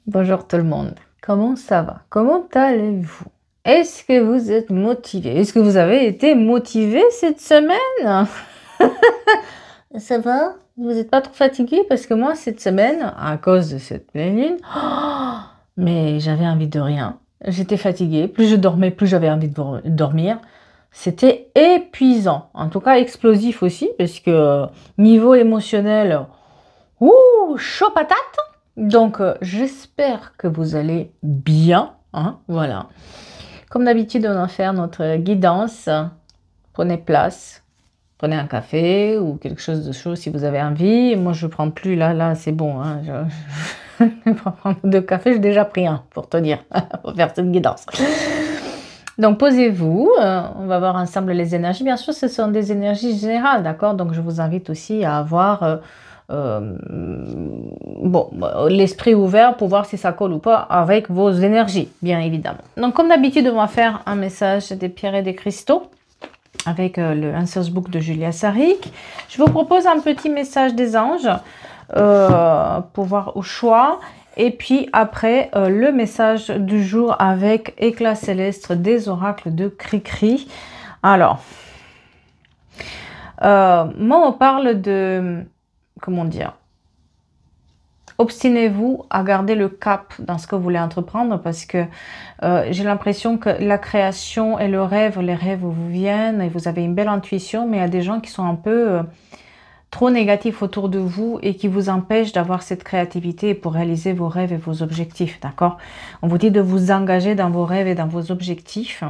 Bonjour tout le monde. Comment ça va? Comment allez-vous? Est-ce que vous êtes motivé? Est-ce que vous avez été motivé cette semaine? Ça va? Vous n'êtes pas trop fatigué? Parce que moi, cette semaine, à cause de cette pleine lune, mais j'avais envie de rien. J'étais fatiguée. Plus je dormais, plus j'avais envie de dormir. C'était épuisant. En tout cas, explosif aussi, parce que niveau émotionnel, chaud patate. Donc, j'espère que vous allez bien. Hein, voilà. Comme d'habitude, on va faire notre guidance. Prenez place. Prenez un café ou quelque chose de chaud si vous avez envie. Moi, je ne prends plus. Là, c'est bon. Hein, je vais prendre de café. J'ai déjà pris un, pour te dire, pour faire cette guidance. Donc, posez-vous. On va voir ensemble les énergies. Bien sûr, ce sont des énergies générales, d'accord? Donc, je vous invite aussi à avoir... l'esprit ouvert pour voir si ça colle ou pas avec vos énergies, bien évidemment. Donc, comme d'habitude, on va faire un message des pierres et des cristaux avec le Answers Book de Julia Sarik. Je vous propose un petit message des anges pour voir au choix. Et puis après, le message du jour avec éclat céleste des oracles de Cricri. Alors, moi, on parle de... Comment dire? Obstinez-vous à garder le cap dans ce que vous voulez entreprendre parce que j'ai l'impression que la création et le rêve, les rêves vous viennent et vous avez une belle intuition, mais il y a des gens qui sont un peu trop négatifs autour de vous et qui vous empêchent d'avoir cette créativité pour réaliser vos rêves et vos objectifs, d'accord? On vous dit de vous engager dans vos rêves et dans vos objectifs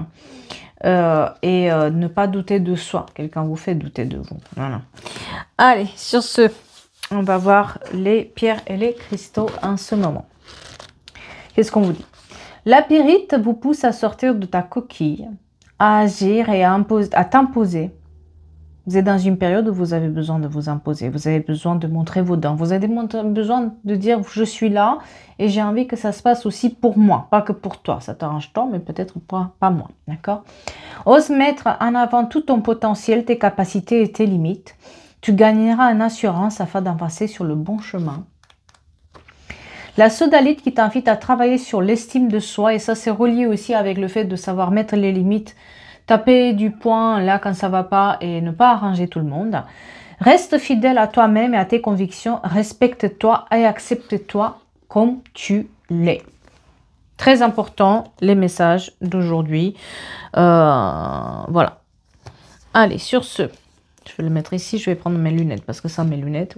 et ne pas douter de soi. Quelqu'un vous fait douter de vous. Voilà. Allez, sur ce... On va voir les pierres et les cristaux en ce moment. Qu'est-ce qu'on vous dit? La pyrite vous pousse à sortir de ta coquille, à agir et à t'imposer. Vous êtes dans une période où vous avez besoin de vous imposer. Vous avez besoin de montrer vos dents. Vous avez besoin de dire « je suis là et j'ai envie que ça se passe aussi pour moi, pas que pour toi. » Ça t'arrange toi, mais peut-être pas moi. D'accord? Ose mettre en avant tout ton potentiel, tes capacités et tes limites. Tu gagneras en assurance afin d'avancer sur le bon chemin. La sodalite qui t'invite à travailler sur l'estime de soi, et ça c'est relié aussi avec le fait de savoir mettre les limites, taper du poing là quand ça va pas et ne pas arranger tout le monde. Reste fidèle à toi-même et à tes convictions, respecte-toi et accepte-toi comme tu l'es. Très important, les messages d'aujourd'hui. Voilà. Allez, sur ce... Je vais le mettre ici, je vais prendre mes lunettes parce que ça, mes lunettes...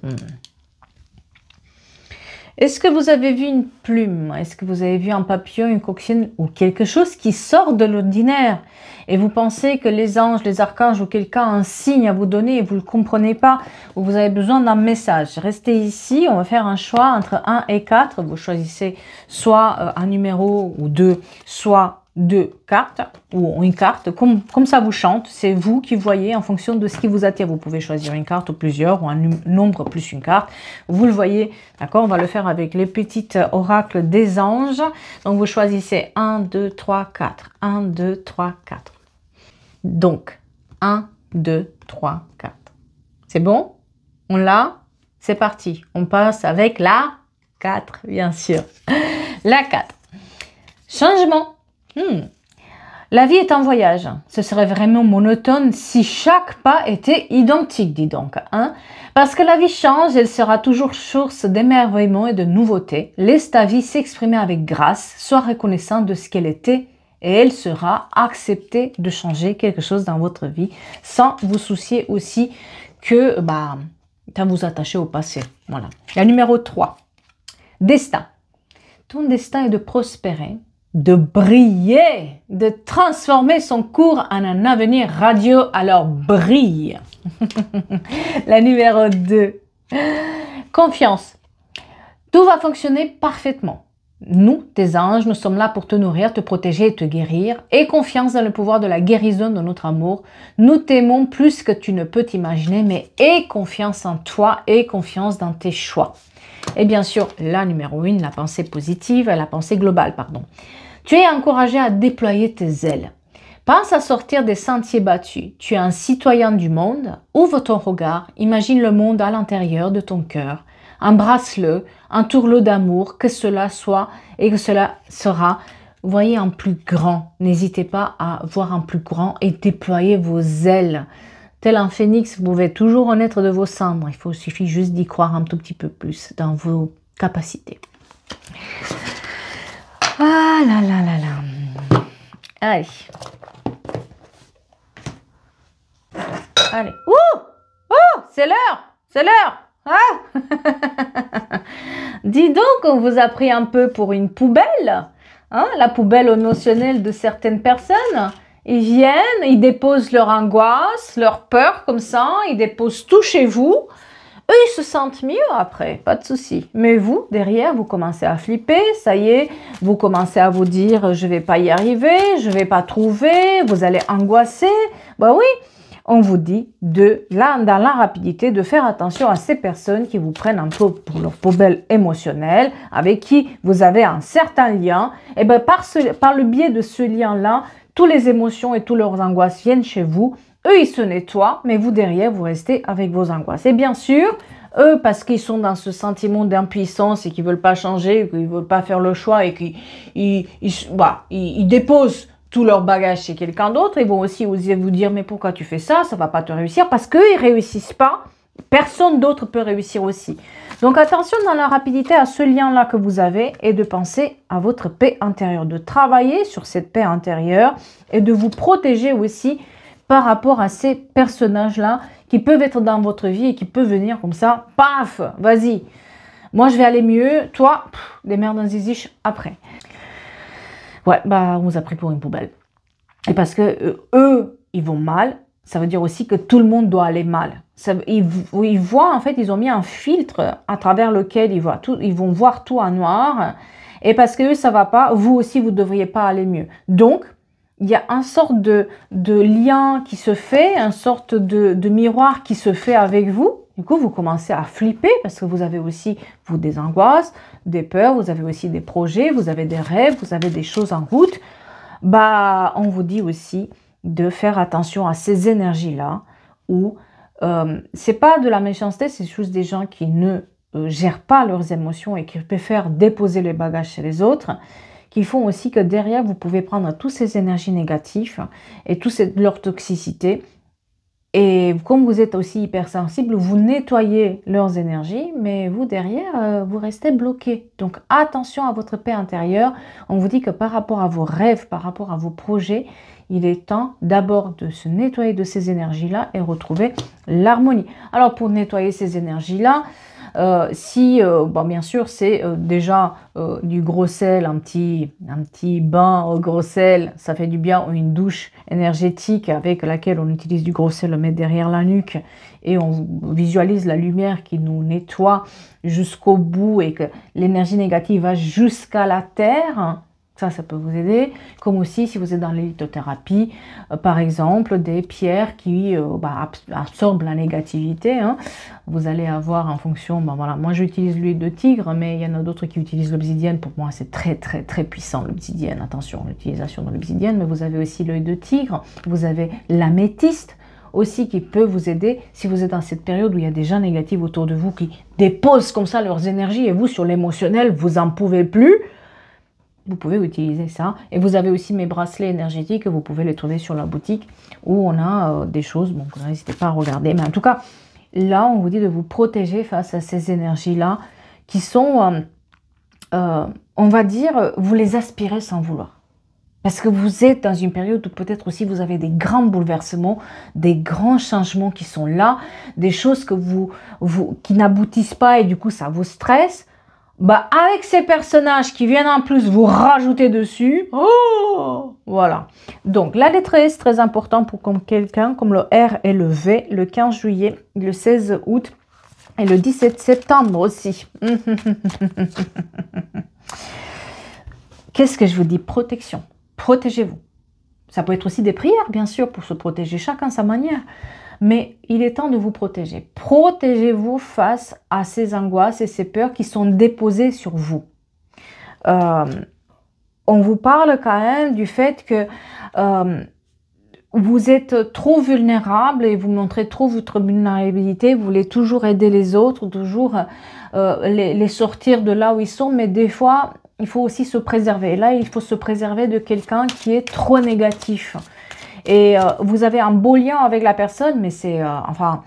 Est-ce que vous avez vu une plume? Est-ce que vous avez vu un papillon, une coccinelle ou quelque chose qui sort de l'ordinaire? Et vous pensez que les anges, les archanges ou quelqu'un a un signe à vous donner et vous ne le comprenez pas ou vous avez besoin d'un message? Restez ici, on va faire un choix entre 1 et 4. Vous choisissez soit un numéro ou 2, soit 2 cartes ou une carte, comme ça vous chante, c'est vous qui voyez en fonction de ce qui vous attire. Vous pouvez choisir une carte ou plusieurs ou un nombre plus une carte. Vous le voyez, d'accord? On va le faire avec les petites oracles des anges. Donc vous choisissez 1, 2, 3, 4. 1, 2, 3, 4. Donc 1, 2, 3, 4. C'est bon? On l'a? C'est parti. On passe avec la 4, bien sûr. La 4. Changement. La vie est un voyage. Ce serait vraiment monotone si chaque pas était identique, dis donc. Hein? Parce que la vie change, elle sera toujours source d'émerveillement et de nouveautés. Laisse ta vie s'exprimer avec grâce, sois reconnaissant de ce qu'elle était et elle sera acceptée de changer quelque chose dans votre vie sans vous soucier aussi que vous attacher au passé. Voilà. La numéro 3. Destin. Ton destin est de prospérer, de briller, de transformer son cours en un avenir radieux, alors brille. La numéro 2. Confiance. Tout va fonctionner parfaitement. Nous, tes anges, nous sommes là pour te nourrir, te protéger et te guérir. Aie confiance dans le pouvoir de la guérison de notre amour. Nous t'aimons plus que tu ne peux t'imaginer, mais aie confiance en toi, aie confiance dans tes choix. Et bien sûr, la numéro 1, la pensée positive, la pensée globale, pardon. Tu es encouragé à déployer tes ailes. Pense à sortir des sentiers battus. Tu es un citoyen du monde. Ouvre ton regard. Imagine le monde à l'intérieur de ton cœur. embrasse-le, entoure-le d'amour, que cela soit et que cela sera, voyez, en plus grand. N'hésitez pas à voir en plus grand et déployer vos ailes. Tel un phénix, vous pouvez toujours renaître de vos cendres. Il suffit juste d'y croire un tout petit peu plus dans vos capacités. Ah là là là là. Allez. Allez. Ouh! Oh! C'est l'heure! C'est l'heure! Ah! Dis donc, on vous a pris un peu pour une poubelle. Hein? La poubelle émotionnelle de certaines personnes. Ils viennent, ils déposent leur angoisse, leur peur comme ça, ils déposent tout chez vous. Eux, ils se sentent mieux après, pas de souci. Mais vous, derrière, vous commencez à flipper, ça y est, vous commencez à vous dire « je vais pas y arriver, je vais pas trouver », vous allez angoisser. Bah oui, on vous dit dans la rapidité, de faire attention à ces personnes qui vous prennent un peu pour leur poubelle émotionnelle, avec qui vous avez un certain lien. Et bien par le biais de ce lien-là, toutes les émotions et toutes leurs angoisses viennent chez vous. Eux, ils se nettoient, mais vous, derrière, vous restez avec vos angoisses. Et bien sûr, eux, parce qu'ils sont dans ce sentiment d'impuissance et qu'ils ne veulent pas changer, qu'ils ne veulent pas faire le choix et qu'ils déposent tout leur bagage chez quelqu'un d'autre, ils vont aussi vous dire « mais pourquoi tu fais ça? Ça ne va pas te réussir. » Parce qu'eux, ils ne réussissent pas. Personne d'autre peut réussir aussi. Donc attention dans la rapidité à ce lien-là que vous avez et de penser à votre paix intérieure, de travailler sur cette paix intérieure et de vous protéger aussi par rapport à ces personnages-là qui peuvent être dans votre vie et qui peuvent venir comme ça, paf, vas-y, moi je vais aller mieux, toi, démerde un ziziche après. Ouais, bah on vous a pris pour une poubelle. Et parce que eux, ils vont mal, ça veut dire aussi que tout le monde doit aller mal. Ils voient, en fait, ils ont mis un filtre à travers lequel ils vont voir tout en noir. Et parce que eux, ça va pas, vous aussi, vous ne devriez pas aller mieux. Donc, il y a une sorte de lien qui se fait, une sorte de miroir qui se fait avec vous. Du coup, vous commencez à flipper parce que vous avez aussi, vous, des angoisses, des peurs, vous avez aussi des projets, vous avez des rêves, vous avez des choses en route. Bah, on vous dit aussi de faire attention à ces énergies-là où c'est pas de la méchanceté, c'est juste des gens qui ne gèrent pas leurs émotions et qui préfèrent déposer les bagages chez les autres, qui font aussi que derrière, vous pouvez prendre toutes ces énergies négatives et toute leur toxicité. Et comme vous êtes aussi hypersensible, vous nettoyez leurs énergies, mais vous, derrière, vous restez bloqué. Donc, attention à votre paix intérieure. On vous dit que par rapport à vos rêves, par rapport à vos projets, il est temps d'abord de se nettoyer de ces énergies-là et retrouver l'harmonie. Alors, pour nettoyer ces énergies-là, bien sûr, c'est déjà du gros sel, un petit bain au gros sel, ça fait du bien, ou une douche énergétique avec laquelle on utilise du gros sel, on le met derrière la nuque et on visualise la lumière qui nous nettoie jusqu'au bout et que l'énergie négative va jusqu'à la terre. Ça peut vous aider. Comme aussi, si vous êtes dans l'élithothérapie, par exemple, des pierres qui absorbent la négativité. Hein. Vous allez avoir en fonction, voilà, moi j'utilise l'huile de tigre, mais il y en a d'autres qui utilisent l'obsidienne. Pour moi, c'est très, très, très puissant, l'obsidienne. Attention, l'utilisation de l'obsidienne, mais vous avez aussi l'œil de tigre, vous avez l'améthyste aussi qui peut vous aider si vous êtes dans cette période où il y a des gens négatifs autour de vous qui déposent comme ça leurs énergies et vous, sur l'émotionnel, vous n'en pouvez plus. Vous pouvez utiliser ça. Et vous avez aussi mes bracelets énergétiques. Vous pouvez les trouver sur la boutique où on a des choses. Bon, n'hésitez pas à regarder. Mais en tout cas, là, on vous dit de vous protéger face à ces énergies-là qui sont, on va dire, vous les aspirez sans vouloir. Parce que vous êtes dans une période où peut-être aussi vous avez des grands bouleversements, des grands changements qui sont là, des choses que qui n'aboutissent pas et du coup, ça vous stresse. Bah, avec ces personnages qui viennent en plus vous rajouter dessus, oh, voilà. Donc, la lettre S, très important pour quelqu'un comme le R et le V, le 15 juillet, le 16 août et le 17 septembre aussi. Qu'est-ce que je vous dis? Protection. Protégez-vous. Ça peut être aussi des prières, bien sûr, pour se protéger, chacun sa manière. Mais il est temps de vous protéger. Protégez-vous face à ces angoisses et ces peurs qui sont déposées sur vous. On vous parle quand même du fait que vous êtes trop vulnérable et vous montrez trop votre vulnérabilité, vous voulez toujours aider les autres, toujours les sortir de là où ils sont, mais des fois, il faut aussi se préserver. Et là, il faut se préserver de quelqu'un qui est trop négatif. Et vous avez un beau lien avec la personne, mais c'est, enfin,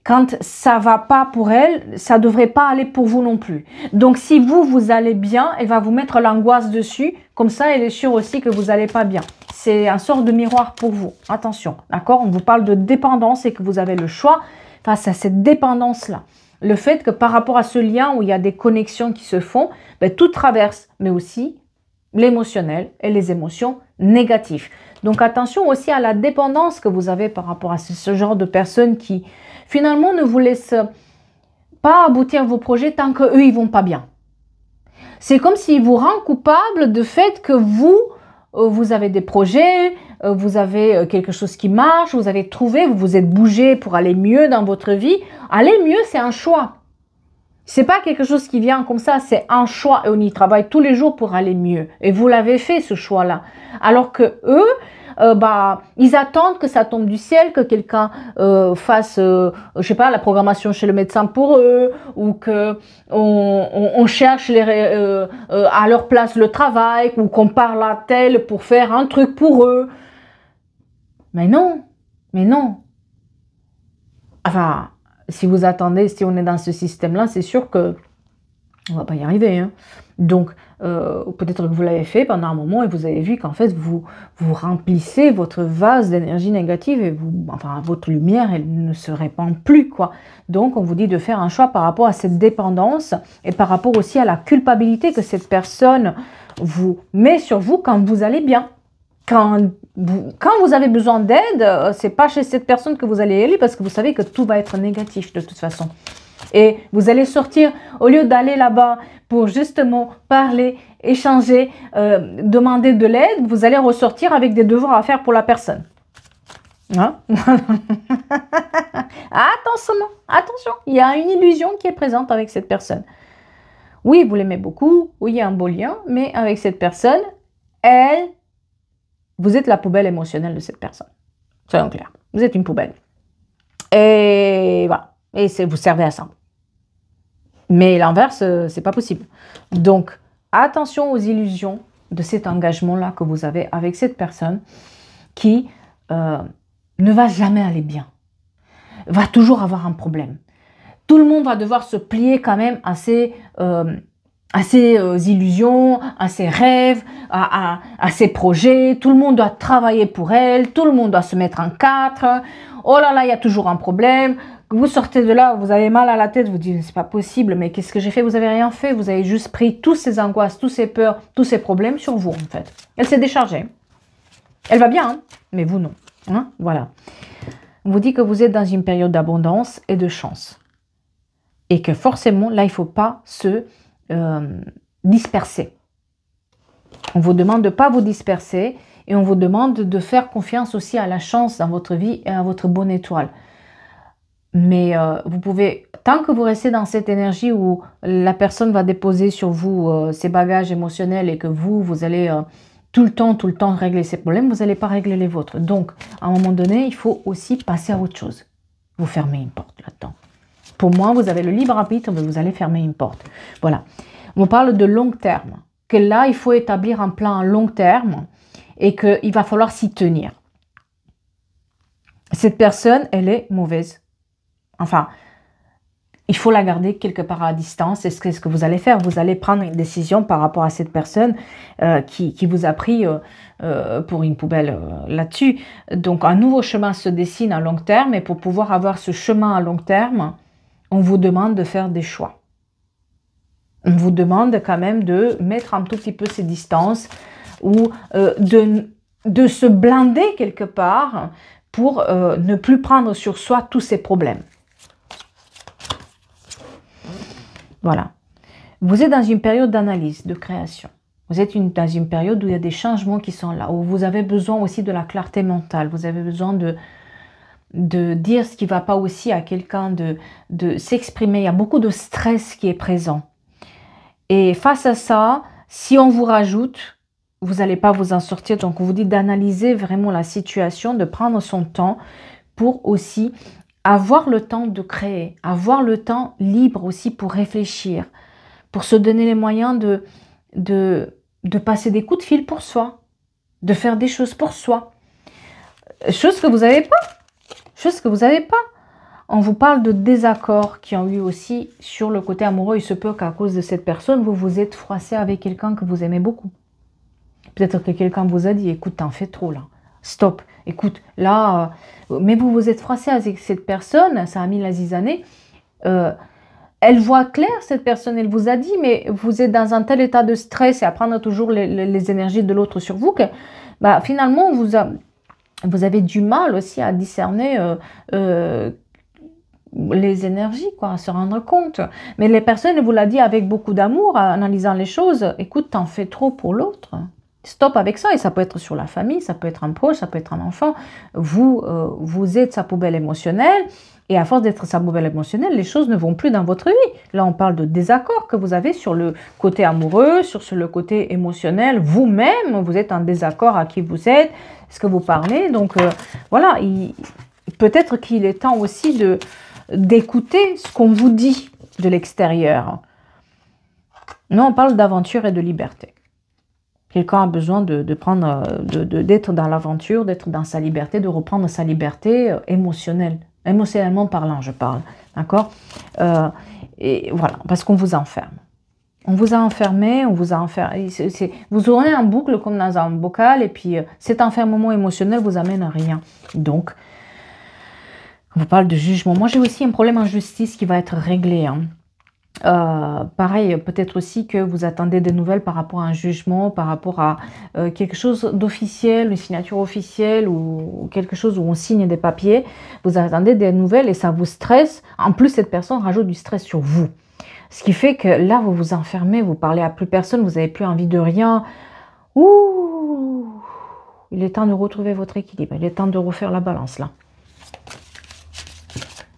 quand ça va pas pour elle, ça devrait pas aller pour vous non plus. Donc, si vous allez bien, elle va vous mettre l'angoisse dessus. Comme ça, elle est sûre aussi que vous allez pas bien. C'est un sort de miroir pour vous. Attention, d'accord? On vous parle de dépendance et que vous avez le choix face à cette dépendance-là. Le fait que par rapport à ce lien où il y a des connexions qui se font, ben, tout traverse, mais aussi l'émotionnel et les émotions négatives. Donc, attention aussi à la dépendance que vous avez par rapport à ce genre de personnes qui, finalement, ne vous laissent pas aboutir vos projets tant qu'eux, ils vont pas bien. C'est comme s'ils vous rendent coupable de fait que vous avez des projets, vous avez quelque chose qui marche, vous avez trouvé, vous vous êtes bougé pour aller mieux dans votre vie. Aller mieux, c'est un choix. C'est pas quelque chose qui vient comme ça, c'est un choix et on y travaille tous les jours pour aller mieux. Et vous l'avez fait, ce choix-là. Alors que eux, ils attendent que ça tombe du ciel, que quelqu'un fasse, je sais pas, la programmation chez le médecin pour eux, ou que on cherche à leur place le travail, ou qu'on parle à tel pour faire un truc pour eux. Mais non, mais non. Enfin, si vous attendez, si on est dans ce système-là, c'est sûr que on va pas y arriver. Hein. Donc, peut-être que vous l'avez fait pendant un moment et vous avez vu qu'en fait, vous remplissez votre vase d'énergie négative et enfin, votre lumière, elle ne se répand plus, quoi. Donc, on vous dit de faire un choix par rapport à cette dépendance et par rapport aussi à la culpabilité que cette personne vous met sur vous quand vous allez bien. Quand vous avez besoin d'aide, c'est pas chez cette personne que vous ally aller parce que vous savez que tout va être négatif de toute façon. Et vous allez sortir, au lieu d'aller là-bas pour justement parler, échanger, demander de l'aide, vous allez ressortir avec des devoirs à faire pour la personne. Hein? Attention, il y a une illusion qui est présente avec cette personne. Oui, vous l'aimez beaucoup, oui, il y a un beau lien, mais avec cette personne, vous êtes la poubelle émotionnelle de cette personne. Soyons clairs, vous êtes une poubelle. Et voilà. Et vous servez à ça. Mais l'inverse, c'est pas possible. Donc, attention aux illusions de cet engagement-là que vous avez avec cette personne qui ne va jamais aller bien. Va toujours avoir un problème. Tout le monde va devoir se plier quand même à ses illusions, à ses rêves, à ses projets. Tout le monde doit travailler pour elle. Tout le monde doit se mettre en quatre. Oh là là, il y a toujours un problème. Vous sortez de là, vous avez mal à la tête, vous dites c'est pas possible, mais qu'est-ce que j'ai fait? Vous avez rien fait, vous avez juste pris toutes ces angoisses, toutes ces peurs, tous ces problèmes sur vous en fait. Elle s'est déchargée. Elle va bien, hein, mais vous non. Hein, voilà. On vous dit que vous êtes dans une période d'abondance et de chance. Et que forcément, là, il ne faut pas se disperser. On vous demande de ne pas vous disperser et on vous demande de faire confiance aussi à la chance dans votre vie et à votre bonne étoile. Mais vous pouvez, tant que vous restez dans cette énergie où la personne va déposer sur vous ses bagages émotionnels et que vous allez tout le temps régler ses problèmes, vous n'allez pas régler les vôtres. Donc, à un moment donné, il faut aussi passer à autre chose. Vous fermez une porte là-dedans. Pour moi, vous avez le libre arbitre, mais vous allez fermer une porte. Voilà. On parle de long terme. Que là, il faut établir un plan à long terme et qu'il va falloir s'y tenir. Cette personne, elle est mauvaise. Enfin, il faut la garder quelque part à distance. Et c'est ce que vous allez faire. Vous allez prendre une décision par rapport à cette personne qui vous a pris pour une poubelle là-dessus. Donc, un nouveau chemin se dessine à long terme. Et pour pouvoir avoir ce chemin à long terme, on vous demande de faire des choix. On vous demande quand même de mettre un tout petit peu ces distances ou de se blinder quelque part pour ne plus prendre sur soi tous ces problèmes. Voilà. Vous êtes dans une période d'analyse, de création. Vous êtes dans une période où il y a des changements qui sont là, où vous avez besoin aussi de la clarté mentale. Vous avez besoin de dire ce qui ne va pas aussi à quelqu'un, de s'exprimer. Il y a beaucoup de stress qui est présent. Et face à ça, si on vous rajoute vous n'allez pas vous en sortir. Donc, on vous dit d'analyser vraiment la situation, de prendre son temps pour aussi avoir le temps de créer, avoir le temps libre aussi pour réfléchir, pour se donner les moyens de passer des coups de fil pour soi, de faire des choses pour soi. Chose que vous n'avez pas. Chose que vous n'avez pas. On vous parle de désaccords qui ont eu aussi sur le côté amoureux. Il se peut qu'à cause de cette personne, vous vous êtes froissé avec quelqu'un que vous aimez beaucoup. Peut-être que quelqu'un vous a dit, écoute, t'en fais trop là. Stop. Écoute, là, mais vous vous êtes froissé avec cette personne, ça a mis la zizanée. Elle voit clair, cette personne, elle vous a dit, mais vous êtes dans un tel état de stress et à prendre toujours les énergies de l'autre sur vous que bah, finalement, vous avez du mal aussi à discerner les énergies, quoi, à se rendre compte. Mais les personnes, elle vous l'a dit avec beaucoup d'amour, en analysant les choses, écoute, t'en fais trop pour l'autre. Stop avec ça, et ça peut être sur la famille, ça peut être un proche, ça peut être un enfant. Vous êtes sa poubelle émotionnelle, et à force d'être sa poubelle émotionnelle, les choses ne vont plus dans votre vie. Là, on parle de désaccord que vous avez sur le côté amoureux, sur le côté émotionnel. Vous-même, vous êtes en désaccord à qui vous êtes, ce que vous parlez. Donc, voilà, peut-être qu'il est temps aussi d'écouter ce qu'on vous dit de l'extérieur. Nous, on parle d'aventure et de liberté. Quelqu'un a besoin d'être dans l'aventure, d'être dans sa liberté, de reprendre sa liberté émotionnelle. Émotionnellement parlant, je parle. D'accord? Et voilà, parce qu'on vous enferme. On vous a enfermé, on vous a enfermé. Vous aurez un boucle comme dans un bocal, et puis cet enfermement émotionnel vous amène à rien. Donc, on vous parle de jugement. Moi, j'ai aussi un problème en justice qui va être réglé. Hein. Pareil, peut-être aussi que vous attendez des nouvelles par rapport à un jugement, par rapport à quelque chose d'officiel, une signature officielle ou quelque chose où on signe des papiers. Vous attendez des nouvelles et ça vous stresse. En plus, cette personne rajoute du stress sur vous. Ce qui fait que là, vous vous enfermez, vous parlez à plus personne, vous n'avez plus envie de rien. Ouh, il est temps de retrouver votre équilibre. Il est temps de refaire la balance là.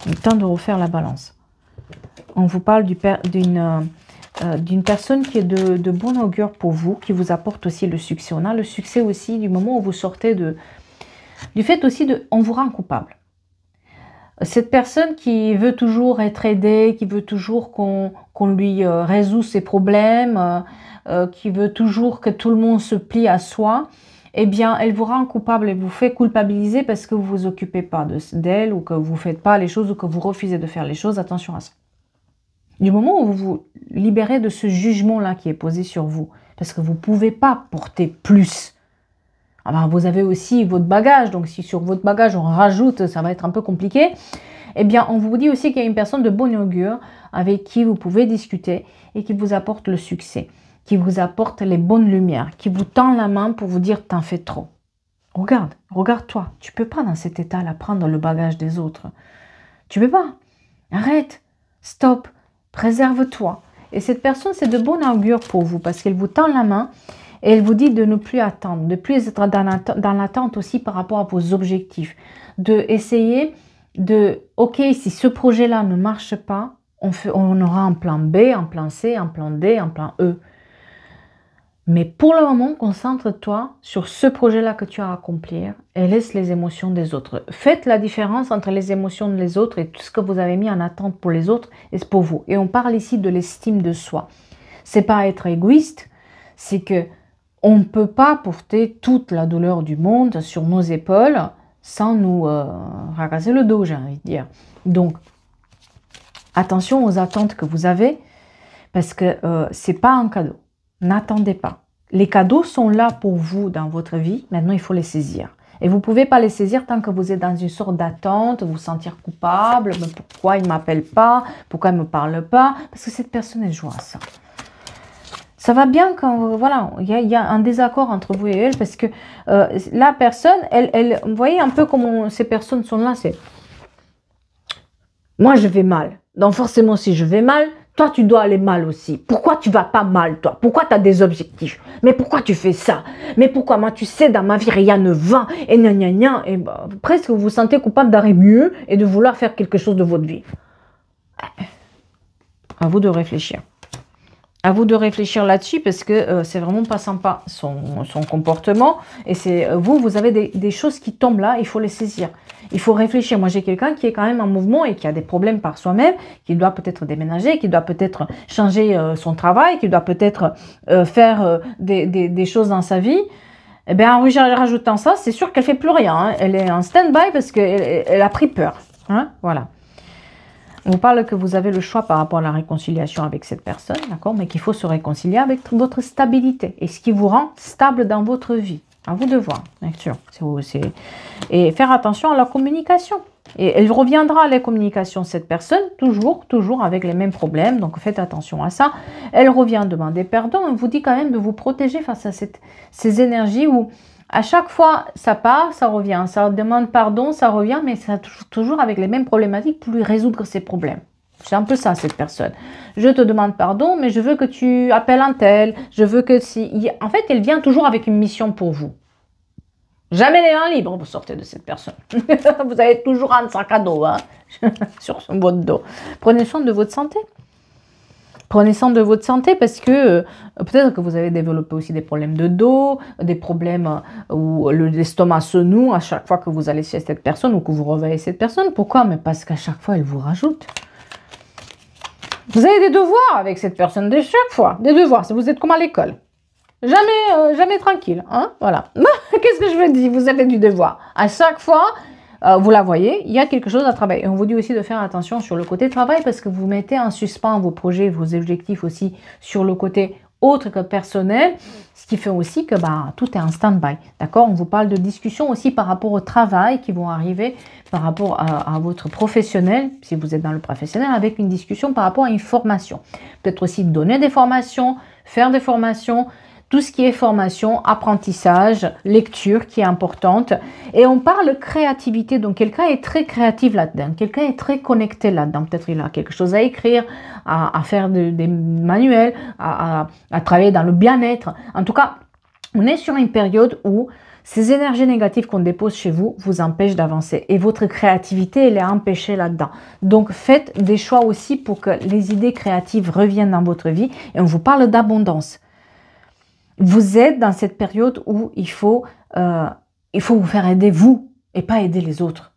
Il est temps de refaire la balance. On vous parle d'une personne qui est de bon augure pour vous, qui vous apporte aussi le succès. On a le succès aussi du moment où vous sortez du fait aussi on vous rend coupable. Cette personne qui veut toujours être aidée, qui veut toujours qu'on lui résout ses problèmes, qui veut toujours que tout le monde se plie à soi, eh bien, elle vous rend coupable et vous fait culpabiliser parce que vous ne vous occupez pas d'elle ou que vous ne faites pas les choses ou que vous refusez de faire les choses. Attention à ça. Du moment où vous vous libérez de ce jugement-là qui est posé sur vous, parce que vous ne pouvez pas porter plus. Alors, vous avez aussi votre bagage, donc si sur votre bagage on rajoute, ça va être un peu compliqué. Eh bien, on vous dit aussi qu'il y a une personne de bon augure avec qui vous pouvez discuter et qui vous apporte le succès, qui vous apporte les bonnes lumières, qui vous tend la main pour vous dire « t'en fais trop ». Regarde-toi, tu ne peux pas dans cet état-là prendre le bagage des autres. Tu ne peux pas. Arrête, stop. Préserve-toi. Et cette personne, c'est de bon augure pour vous parce qu'elle vous tend la main et elle vous dit de ne plus attendre, de ne plus être dans l'attente aussi par rapport à vos objectifs. De essayer de, ok, si ce projet-là ne marche pas, on aura un plan B, un plan C, un plan D, un plan E. Mais pour le moment, concentre-toi sur ce projet-là que tu as à accomplir et laisse les émotions des autres. Faites la différence entre les émotions des autres et tout ce que vous avez mis en attente pour les autres et pour vous. Et on parle ici de l'estime de soi. C'est pas être égoïste, c'est que on ne peut pas porter toute la douleur du monde sur nos épaules sans nous racasser le dos, j'ai envie de dire. Donc, attention aux attentes que vous avez parce que c'est pas un cadeau. N'attendez pas. Les cadeaux sont là pour vous dans votre vie. Maintenant, il faut les saisir. Et vous ne pouvez pas les saisir tant que vous êtes dans une sorte d'attente, vous sentir coupable. Mais pourquoi il ne m'appelle pas? Pourquoi il ne me parle pas? Parce que cette personne, elle joue à ça. Ça va bien quand, voilà, il y a un désaccord entre vous et elle parce que la personne, vous voyez un peu comment ces personnes sont là, c'est moi, je vais mal. Donc forcément, si je vais mal, toi, tu dois aller mal aussi. Pourquoi tu vas pas mal, toi? Pourquoi tu as des objectifs? Mais pourquoi tu fais ça? Mais pourquoi? Moi, tu sais, dans ma vie, rien ne va. Et gna gna gna. Et bah, presque, vous vous sentez coupable d'arrêter mieux et de vouloir faire quelque chose de votre vie. À vous de réfléchir. À vous de réfléchir là-dessus parce que c'est vraiment pas sympa son comportement. Et c'est vous avez des choses qui tombent là, il faut les saisir. Il faut réfléchir. Moi, j'ai quelqu'un qui est quand même en mouvement et qui a des problèmes par soi-même, qui doit peut-être déménager, qui doit peut-être changer son travail, qui doit peut-être faire des choses dans sa vie. Eh bien, en rajoutant ça, c'est sûr qu'elle fait plus rien. Hein. Elle est en stand-by parce qu'elle a pris peur. Hein, voilà. On vous parle que vous avez le choix par rapport à la réconciliation avec cette personne, d'accord, mais qu'il faut se réconcilier avec votre stabilité et ce qui vous rend stable dans votre vie. À vous de voir, bien sûr. Et faire attention à la communication. Et elle reviendra à la communication, cette personne, toujours avec les mêmes problèmes. Donc faites attention à ça. Elle revient demander pardon. On vous dit quand même de vous protéger face à ces énergies où à chaque fois, ça part, ça revient. Ça demande pardon, ça revient, mais ça toujours avec les mêmes problématiques pour lui résoudre ses problèmes. C'est un peu ça, cette personne. Je te demande pardon, mais je veux que tu appelles un tel. Je veux que si... En fait, elle vient toujours avec une mission pour vous. Jamais les mains libres, vous sortez de cette personne. Vous avez toujours un sac à dos hein, sur votre dos. Prenez soin de votre santé. Prenez soin de votre santé parce que peut-être que vous avez développé aussi des problèmes de dos, des problèmes où l'estomac se noue à chaque fois que vous allez chez cette personne ou que vous revoyez cette personne. Pourquoi? Mais parce qu'à chaque fois, elle vous rajoute. Vous avez des devoirs avec cette personne, de chaque fois. Des devoirs, vous êtes comme à l'école. Jamais tranquille. Hein, voilà. Qu'est-ce que je veux dire? Vous avez du devoir. À chaque fois... vous la voyez, il y a quelque chose à travailler. Et on vous dit aussi de faire attention sur le côté travail parce que vous mettez en suspens vos projets, vos objectifs aussi sur le côté autre que personnel, ce qui fait aussi que tout est en stand-by. D'accord? On vous parle de discussions aussi par rapport au travail qui vont arriver par rapport à votre professionnel, si vous êtes dans le professionnel, avec une discussion par rapport à une formation. Peut-être aussi donner des formations, faire des formations, tout ce qui est formation, apprentissage, lecture qui est importante. Et on parle créativité, donc quelqu'un est très créatif là-dedans, quelqu'un est très connecté là-dedans. Peut-être il a quelque chose à écrire, à faire des manuels, à travailler dans le bien-être. En tout cas, on est sur une période où ces énergies négatives qu'on dépose chez vous vous empêchent d'avancer. Et votre créativité, elle est empêchée là-dedans. Donc faites des choix aussi pour que les idées créatives reviennent dans votre vie. Et on vous parle d'abondance. Vous êtes dans cette période où il faut vous faire aider vous et pas aider les autres.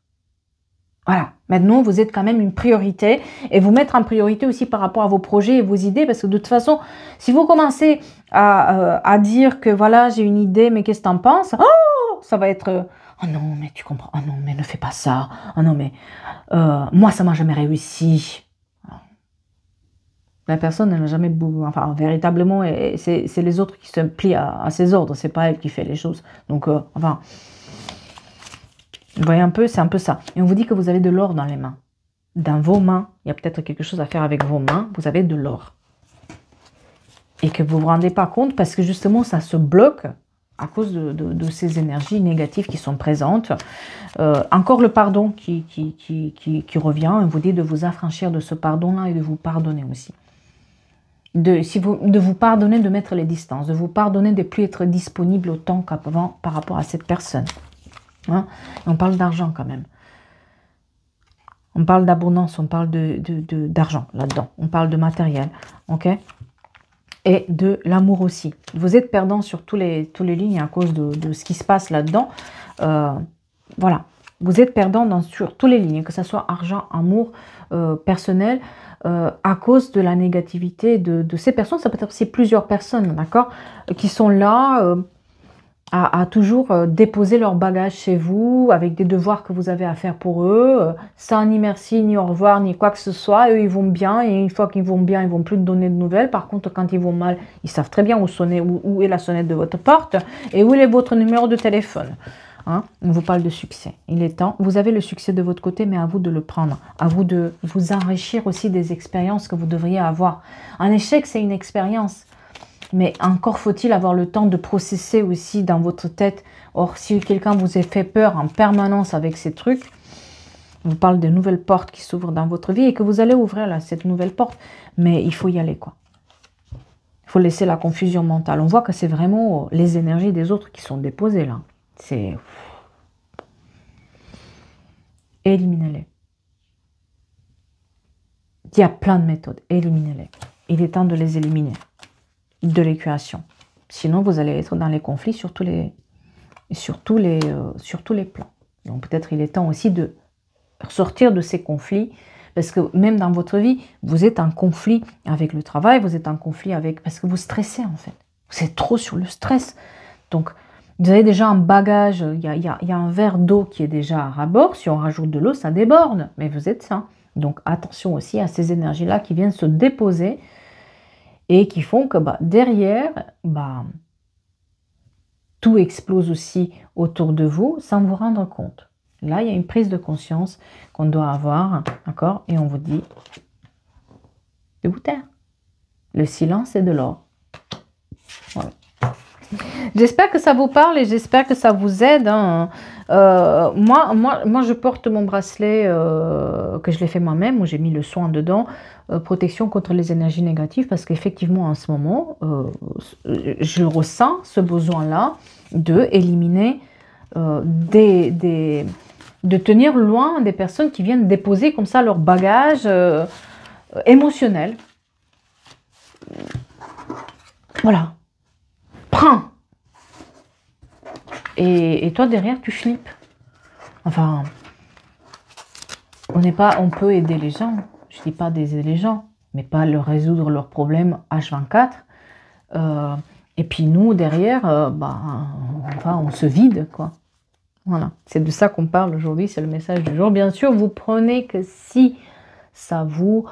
Voilà. Maintenant, vous êtes quand même une priorité et vous mettre en priorité aussi par rapport à vos projets et vos idées parce que de toute façon, si vous commencez à dire que voilà, j'ai une idée, mais qu'est-ce que tu en penses? Oh, ça va être oh non, mais tu comprends. Oh non, mais ne fais pas ça. Oh non, mais moi, ça m'a jamais réussi. La personne n'a jamais bougé, enfin véritablement, c'est les autres qui se plient à ses ordres, c'est pas elle qui fait les choses. Donc, enfin, vous voyez un peu, c'est un peu ça. Et on vous dit que vous avez de l'or dans les mains. Dans vos mains, il y a peut-être quelque chose à faire avec vos mains, vous avez de l'or. Et que vous ne vous rendez pas compte parce que justement, ça se bloque à cause de ces énergies négatives qui sont présentes. Encore le pardon qui revient, on vous dit de vous affranchir de ce pardon-là et de vous pardonner aussi. De vous pardonner de mettre les distances, de vous pardonner de ne plus être disponible autant qu'avant par rapport à cette personne. Hein? On parle d'argent quand même. On parle d'abondance, on parle d'argent là-dedans. On parle de matériel, ok? Et de l'amour aussi. Vous êtes perdant sur tous les lignes à cause de ce qui se passe là-dedans. Voilà. Vous êtes perdant sur tous les lignes, que ce soit argent, amour, personnel, à cause de la négativité de ces personnes. Ça peut être aussi plusieurs personnes, d'accord, qui sont là à toujours déposer leur bagage chez vous, avec des devoirs que vous avez à faire pour eux, sans ni merci, ni au revoir, ni quoi que ce soit. Eux, ils vont bien, et une fois qu'ils vont bien, ils vont plus te donner de nouvelles. Par contre, quand ils vont mal, ils savent très bien où est la sonnette de votre porte, et où est votre numéro de téléphone. Hein, on vous parle de succès. Il est temps. Vous avez le succès de votre côté, mais à vous de le prendre. À vous de vous enrichir aussi des expériences que vous devriez avoir. Un échec, c'est une expérience. Mais encore faut-il avoir le temps de processer aussi dans votre tête. Or, si quelqu'un vous a fait peur en permanence avec ces trucs, on vous parle de nouvelles portes qui s'ouvrent dans votre vie et que vous allez ouvrir là, cette nouvelle porte. Mais il faut y aller, quoi. Il faut laisser la confusion mentale. On voit que c'est vraiment les énergies des autres qui sont déposées là. C'est... Éliminez-les. Il y a plein de méthodes. Éliminez-les. Il est temps de les éliminer. de l'équation. Sinon, vous allez être dans les conflits sur tous les plans. Donc peut-être il est temps aussi de sortir de ces conflits, parce que même dans votre vie, vous êtes en conflit avec le travail, vous êtes en conflit avec... parce que vous stressez en fait. Vous êtes trop sur le stress. Donc vous avez déjà un bagage, il y a un verre d'eau qui est déjà à ras-bord, si on rajoute de l'eau, ça déborde, mais vous êtes ça. Donc attention aussi à ces énergies-là qui viennent se déposer et qui font que derrière, tout explose aussi autour de vous sans vous rendre compte. Là, il y a une prise de conscience qu'on doit avoir, d'accord? Et on vous dit de vous taire. Le silence est de l'or. Voilà. J'espère que ça vous parle et j'espère que ça vous aide. Hein. Moi, je porte mon bracelet que je l'ai fait moi-même, où j'ai mis le soin dedans, protection contre les énergies négatives, parce qu'effectivement, en ce moment, je ressens ce besoin-là de éliminer, de tenir loin des personnes qui viennent déposer comme ça leur bagage émotionnel. Voilà. Prends. Et toi derrière tu flippes. Enfin, on peut aider les gens. Je dis pas d'aider les gens, mais pas leur résoudre leurs problèmes H24. Et puis nous derrière, on se vide quoi. Voilà, c'est de ça qu'on parle aujourd'hui, c'est le message du jour. Bien sûr, vous prenez que si ça vous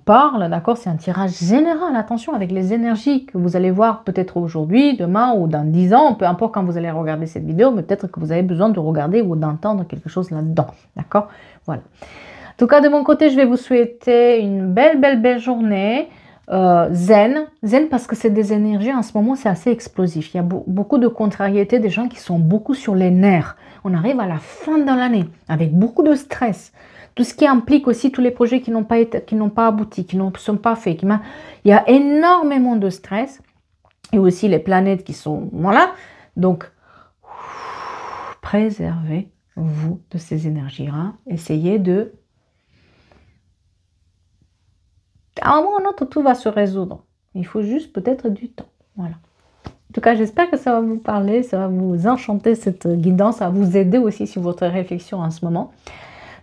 parle, d'accord, c'est un tirage général, attention, avec les énergies que vous allez voir peut-être aujourd'hui, demain ou dans 10 ans, peu importe quand vous allez regarder cette vidéo, mais peut-être que vous avez besoin de regarder ou d'entendre quelque chose là-dedans, d'accord. Voilà. En tout cas, de mon côté, je vais vous souhaiter une belle journée, zen parce que c'est des énergies, en ce moment, c'est assez explosif. Il y a beaucoup de contrariétés, des gens qui sont beaucoup sur les nerfs. On arrive à la fin de l'année avec beaucoup de stress. Tout ce qui implique aussi tous les projets qui n'ont pas abouti, qui ne sont pas faits. Il y a énormément de stress. Et aussi les planètes qui sont... Voilà. Donc, préservez-vous de ces énergies-là. Essayez de... À un moment ou un autre, tout va se résoudre. Il faut juste peut-être du temps. Voilà. En tout cas, j'espère que ça va vous parler, ça va vous enchanter cette guidance, ça va vous aider aussi sur votre réflexion en ce moment.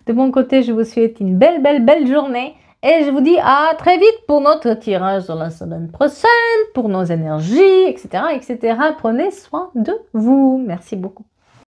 De mon côté, je vous souhaite une belle journée et je vous dis à très vite pour notre tirage dans la semaine prochaine, pour nos énergies, etc. Prenez soin de vous. Merci beaucoup.